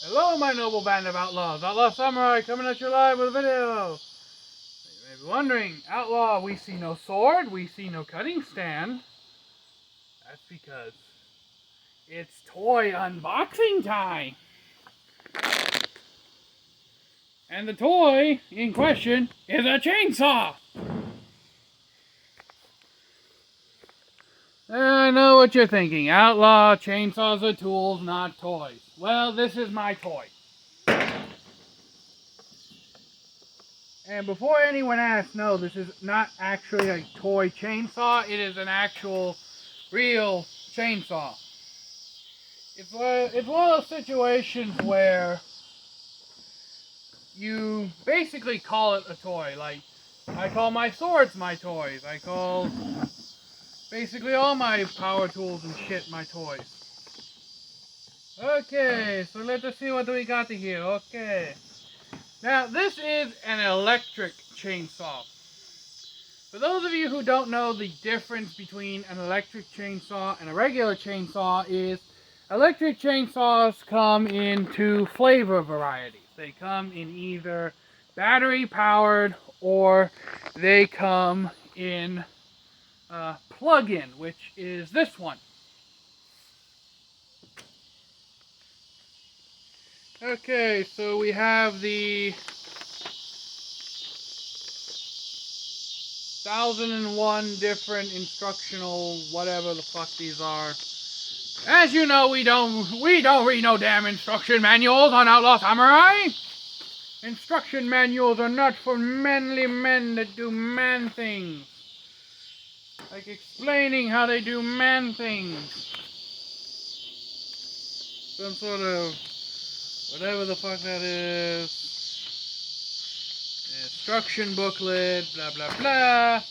Hello, my noble band of outlaws. Outlaw Samurai coming at you live with a video. You may be wondering, Outlaw, we see no sword, we see no cutting stand. That's because it's toy unboxing time. And the toy in question is a chainsaw. I know what you're thinking. Outlaw, chainsaws are tools, not toys. Well, this is my toy. And before anyone asks, no, this is not actually a toy chainsaw. It is an actual, real chainsaw. It's one of those situations where you basically call it a toy. Like, I call my swords my toys. I call basically all my power tools and shit my toys. Okay, so let us see what we got here. Okay. Now, this is an electric chainsaw. For those of you who don't know, the difference between an electric chainsaw and a regular chainsaw is electric chainsaws come in two flavor varieties. They come in either battery powered or they come in plug-in, which is this one. Okay, so we have the 1001 different instructional whatever the fuck these are. As you know, we don't read no damn instruction manuals on Outlaw Samurai. Instruction manuals are not for manly men that do man things. Like explaining how they do man things. Some sort of whatever the fuck that is. Instruction booklet, blah blah blah.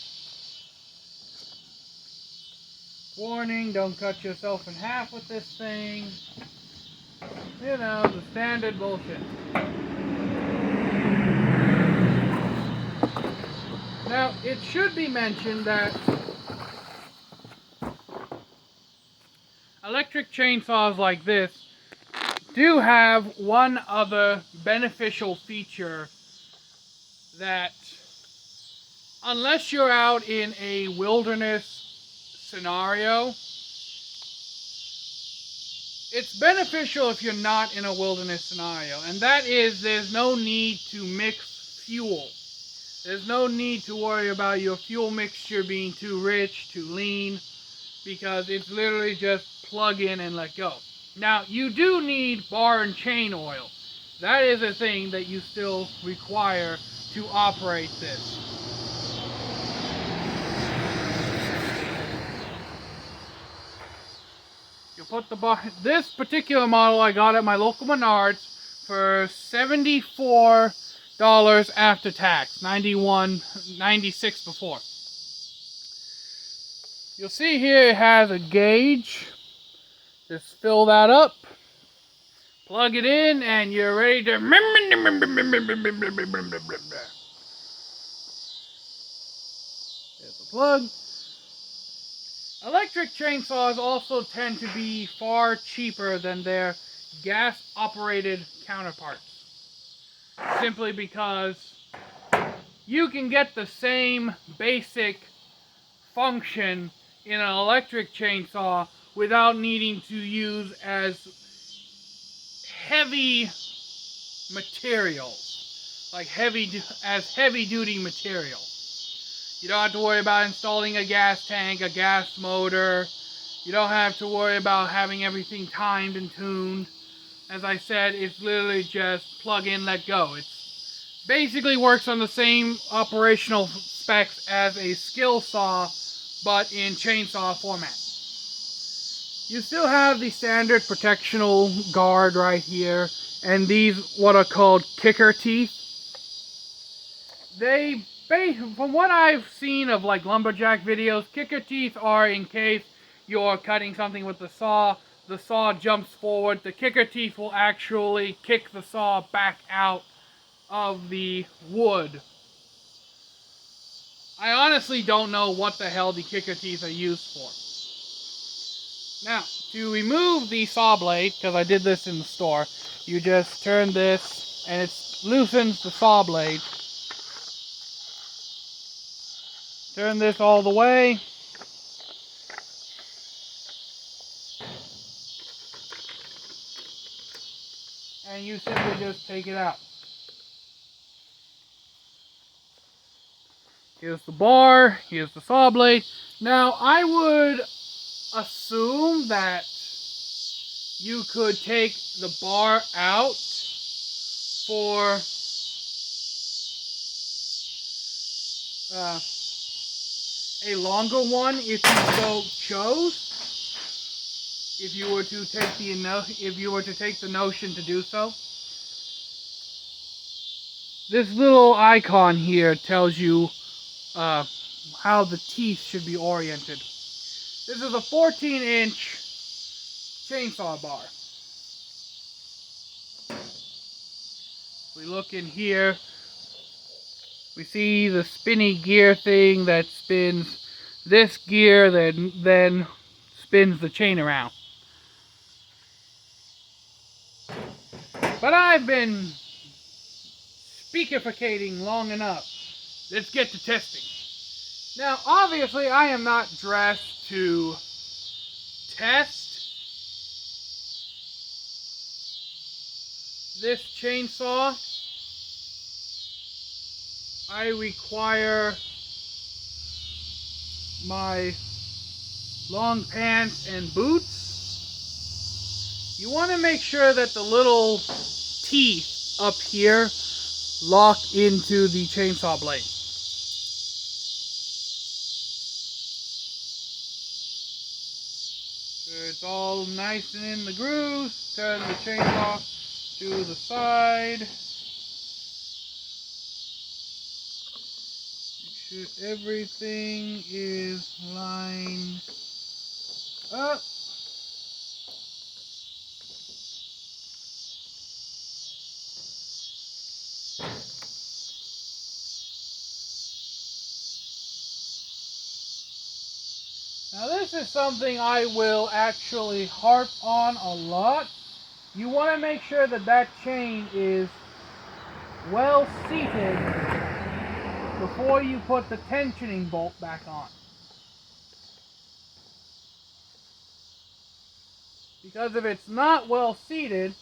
Warning, don't cut yourself in half with this thing. You know, the standard bullshit. Now, it should be mentioned that electric chainsaws like this do have one other beneficial feature that, unless you're out in a wilderness scenario, it's beneficial if you're not in a wilderness scenario, and that is there's no need to mix fuel. There's no need to worry about your fuel mixture being too rich, too lean, because it's literally just plug in and let go. Now, you do need bar and chain oil. That is a thing that you still require to operate this. You put the bar. This particular model I got at my local Menards for $74 after tax, $96 before. You'll see here it has a gauge. Just fill that up, plug it in, and you're ready to. There's the plug. Electric chainsaws also tend to be far cheaper than their gas-operated counterparts. Simply because you can get the same basic function in an electric chainsaw without needing to use as heavy materials, like heavy-duty material. You don't have to worry about installing a gas tank, a gas motor. You don't have to worry about having everything timed and tuned. As I said, it's literally just plug in, let go. It basically works on the same operational specs as a skill saw, but in chainsaw format. You still have the standard protectional guard right here, and these what are called kicker teeth. From what I've seen of like lumberjack videos, kicker teeth are in case you're cutting something with the saw jumps forward, the kicker teeth will actually kick the saw back out of the wood. I honestly don't know what the hell the kicker teeth are used for. Now, to remove the saw blade, because I did this in the store, you just turn this and it loosens the saw blade. Turn this all the way. And you simply just take it out. Here's the bar, here's the saw blade. Now, I would assume that you could take the bar out for a longer one if you so chose. If you were to take the notion to do so. This little icon here tells you how the teeth should be oriented. This is a 14-inch chainsaw bar. We look in here, we see the spinny gear thing that spins this gear that then spins the chain around. But I've been speakificating long enough. Let's get to testing. Now, obviously, I am not dressed to test this chainsaw. I require my long pants and boots. You want to make sure that the little teeth up here lock into the chainsaw blade. So it's all nice and in the grooves. Turn the chainsaw to the side. Make sure everything is lined up. Now this is something I will actually harp on a lot. You want to make sure that that chain is well seated before you put the tensioning bolt back on. Because if it's not well seated,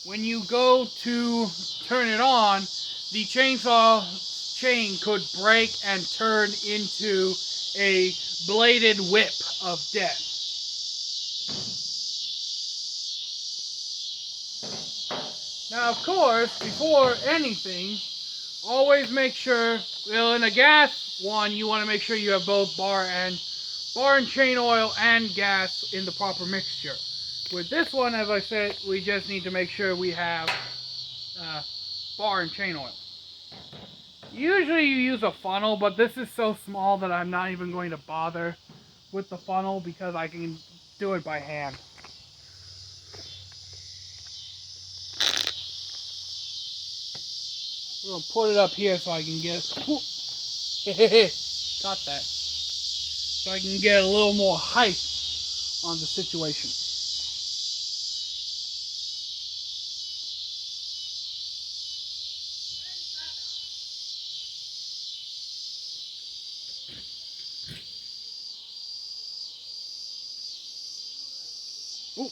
when you go to turn it on, the chainsaw chain could break and turn into a bladed whip of death. Now, of course, before anything, always make sure, well, in a gas one, you want to make sure you have both bar and chain oil and gas in the proper mixture. With this one, as I said, we just need to make sure we have bar and chain oil. Usually you use a funnel, but this is so small that I'm not even going to bother with the funnel because I can do it by hand. I'm going to put it up here so I can get... Got that. So I can get a little more height on the situation. Ooh.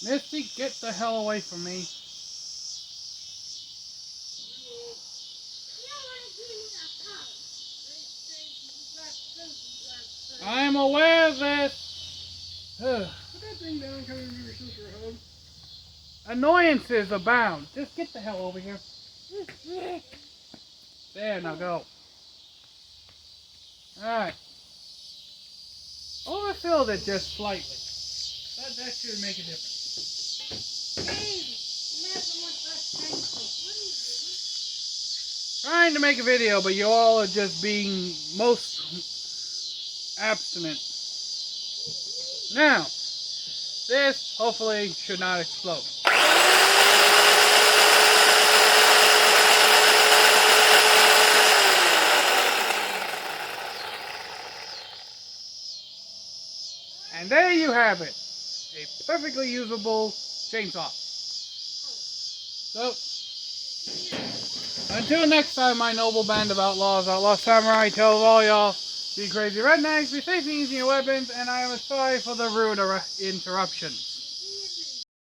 Misty, get the hell away from me. I am aware of this. Put that thing down and come and give your sister a hug. Annoyances abound. Just get the hell over here. There, now go. Alright. Overfilled it just slightly. That should make a difference. Trying to make a video, but you all are just being most abstinent. Now, this hopefully should not explode. And there you have it. A perfectly usable chainsaw. So, until next time, my noble band of outlaws, Outlaw Samurai tells all y'all, be crazy rednecks, be safe in using your weapons, and I am sorry for the rude interruptions.